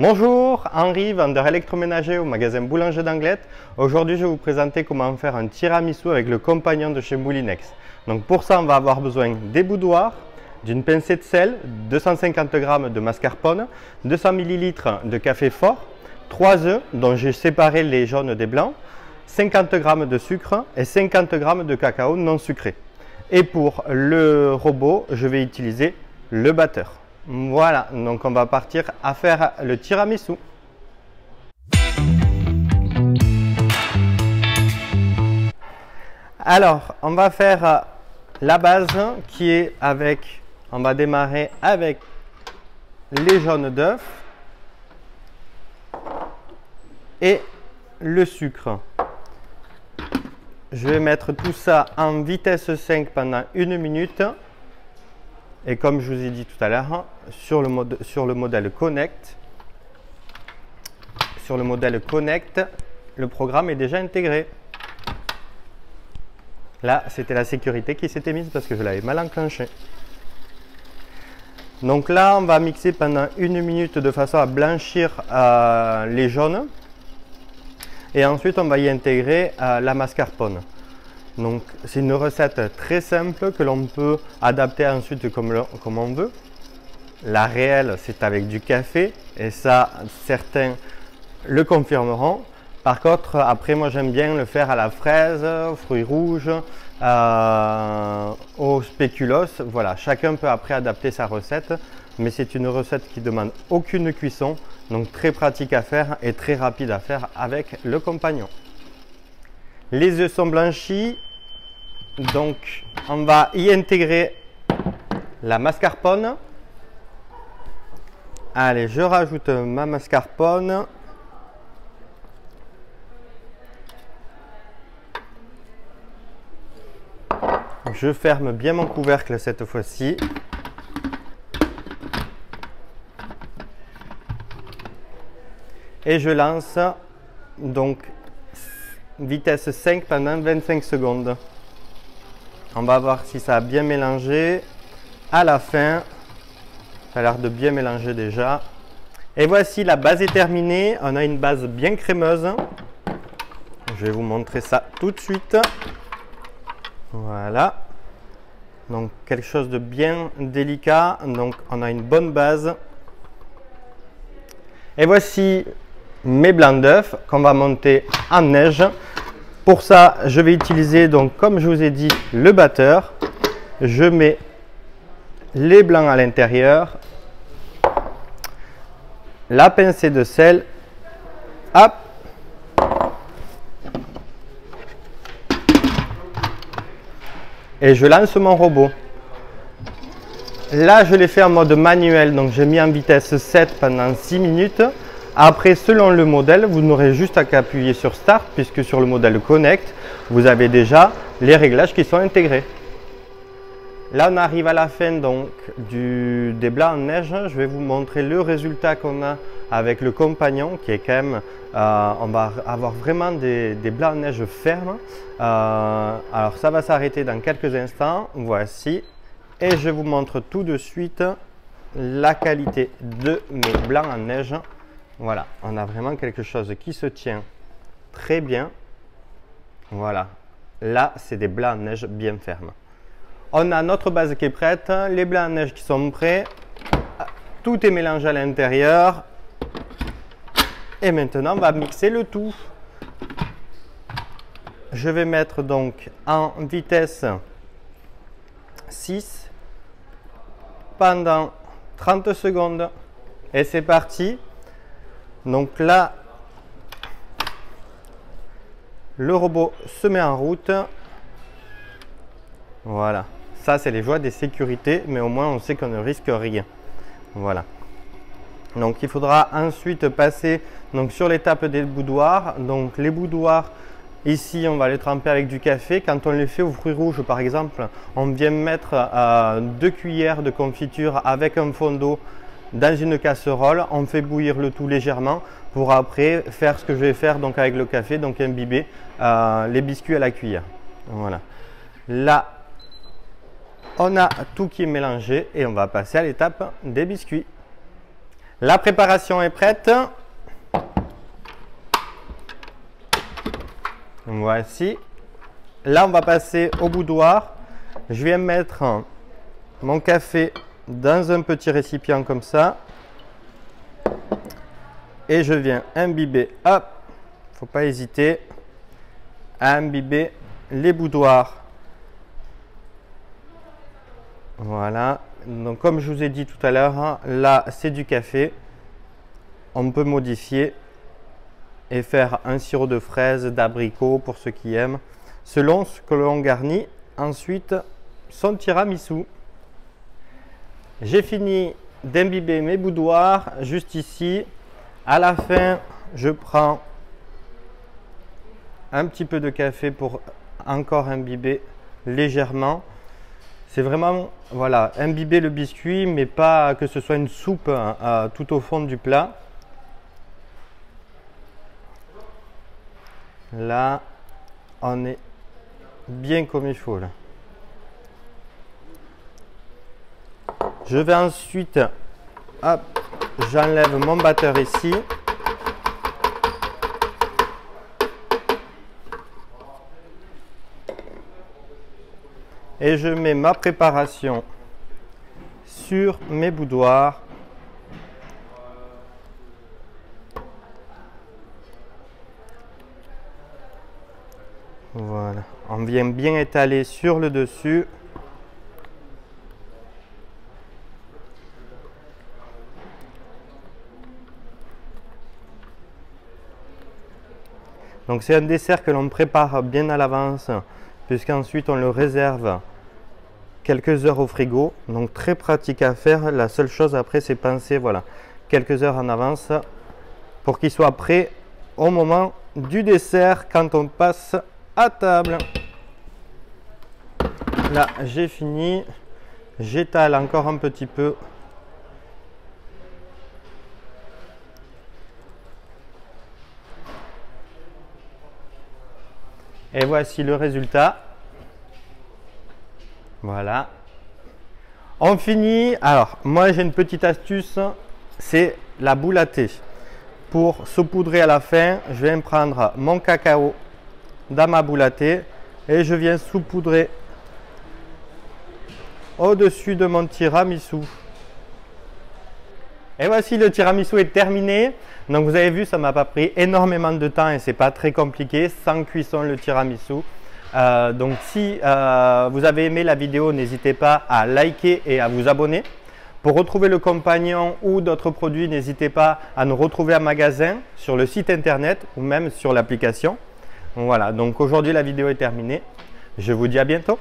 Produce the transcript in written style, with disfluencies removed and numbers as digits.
Bonjour, Henri, vendeur électroménager au magasin Boulanger d'Anglet. Aujourd'hui, je vais vous présenter comment faire un tiramisu avec le compagnon de chez Moulinex. Donc pour ça, on va avoir besoin des boudoirs, d'une pincée de sel, 250 g de mascarpone, 200 ml de café fort, 3 œufs dont j'ai séparé les jaunes des blancs, 50 g de sucre et 50 g de cacao non sucré. Et pour le robot, je vais utiliser le batteur. Voilà, donc on va partir à faire le tiramisu. Alors, on va faire la base qui est avec, on va démarrer avec les jaunes d'œufs et le sucre. Je vais mettre tout ça en vitesse 5 pendant 1 minute. Et comme je vous ai dit tout à l'heure, sur le modèle Connect, le programme est déjà intégré. Là, c'était la sécurité qui s'était mise parce que je l'avais mal enclenché. Donc là, on va mixer pendant 1 minute de façon à blanchir les jaunes. Et ensuite, on va y intégrer la mascarpone. Donc c'est une recette très simple que l'on peut adapter ensuite comme on veut. La réelle, c'est avec du café et ça, certains le confirmeront. Par contre, après, moi j'aime bien le faire à la fraise, aux fruits rouges, au spéculoos. Voilà, chacun peut après adapter sa recette, mais c'est une recette qui demande aucune cuisson, donc très pratique à faire et très rapide à faire avec le compagnon. Les œufs sont blanchis, donc on va y intégrer la mascarpone. Allez, je rajoute ma mascarpone. Je ferme bien mon couvercle cette fois-ci. Et je lance donc vitesse 5 pendant 25 secondes. On va voir si ça a bien mélangé. À la fin, ça a l'air de bien mélanger déjà. Et voici, la base est terminée. On a une base bien crémeuse. Je vais vous montrer ça tout de suite. Voilà. Donc quelque chose de bien délicat. Donc on a une bonne base. Et voici mes blancs d'œufs qu'on va monter en neige. Pour ça, je vais utiliser, donc comme je vous ai dit, le batteur. Je mets les blancs à l'intérieur, la pincée de sel, hop, et je lance mon robot. Là, je l'ai fait en mode manuel, donc j'ai mis en vitesse 7 pendant 6 minutes. Après, selon le modèle, vous n'aurez juste à qu'appuyer sur Start, puisque sur le modèle Connect, vous avez déjà les réglages qui sont intégrés. Là, on arrive à la fin donc des blancs en neige. Je vais vous montrer le résultat qu'on a avec le compagnon, qui est quand même, on va avoir vraiment des blancs en neige fermes. Alors, ça va s'arrêter dans quelques instants. Voici. Et je vous montre tout de suite la qualité de mes blancs en neige. Voilà, on a vraiment quelque chose qui se tient très bien. Voilà, là, c'est des blancs en neige bien fermes. On a notre base qui est prête, les blancs en neige qui sont prêts. Tout est mélangé à l'intérieur. Et maintenant, on va mixer le tout. Je vais mettre donc en vitesse 6 pendant 30 secondes. Et c'est parti. Donc là, le robot se met en route. Voilà. Ça, c'est les joies des sécurités, mais au moins, on sait qu'on ne risque rien. Voilà. Donc, il faudra ensuite passer donc, sur l'étape des boudoirs. Donc, les boudoirs, ici, on va les tremper avec du café. Quand on les fait aux fruits rouges, par exemple, on vient mettre 2 cuillères de confiture avec un fond d'eau dans une casserole. On fait bouillir le tout légèrement pour après faire ce que je vais faire donc avec le café, donc imbiber les biscuits à la cuillère. Voilà. Là, on a tout qui est mélangé et on va passer à l'étape des biscuits. La préparation est prête. Voici. Là, on va passer au boudoir. Je viens mettre mon café dans un petit récipient comme ça. Et je viens imbiber, hop, faut pas hésiter à imbiber les boudoirs. Voilà. Donc, comme je vous ai dit tout à l'heure, là, c'est du café. On peut modifier et faire un sirop de fraise, d'abricot pour ceux qui aiment, selon ce que l'on garnit. Ensuite, son tiramisu. J'ai fini d'imbiber mes boudoirs juste ici. À la fin, je prends un petit peu de café pour encore imbiber légèrement. C'est vraiment, voilà, imbiber le biscuit, mais pas que ce soit une soupe tout au fond du plat. Là, on est bien comme il faut. Là. Je vais ensuite, hop, j'enlève mon batteur ici. Et je mets ma préparation sur mes boudoirs. Voilà, on vient bien étaler sur le dessus. Donc c'est un dessert que l'on prépare bien à l'avance, puisqu'ensuite on le réserve quelques heures au frigo. Donc très pratique à faire. La seule chose après, c'est penser, voilà, quelques heures en avance pour qu'il soit prêt au moment du dessert quand on passe à table. Là, j'ai fini. J'étale encore un petit peu. Et voici le résultat. Voilà. On finit. Alors, moi j'ai une petite astuce, c'est la boule à thé. Pour saupoudrer à la fin, je viens prendre mon cacao dans ma boule à thé et je viens saupoudrer au-dessus de mon tiramisu. Et voici, le tiramisu est terminé. Donc vous avez vu, ça m'a pas pris énormément de temps et c'est pas très compliqué, sans cuisson le tiramisu. Donc si vous avez aimé la vidéo, n'hésitez pas à liker et à vous abonner. Pour retrouver le compagnon ou d'autres produits, n'hésitez pas à nous retrouver en magasin, sur le site internet ou même sur l'application. Voilà, donc aujourd'hui la vidéo est terminée. Je vous dis à bientôt.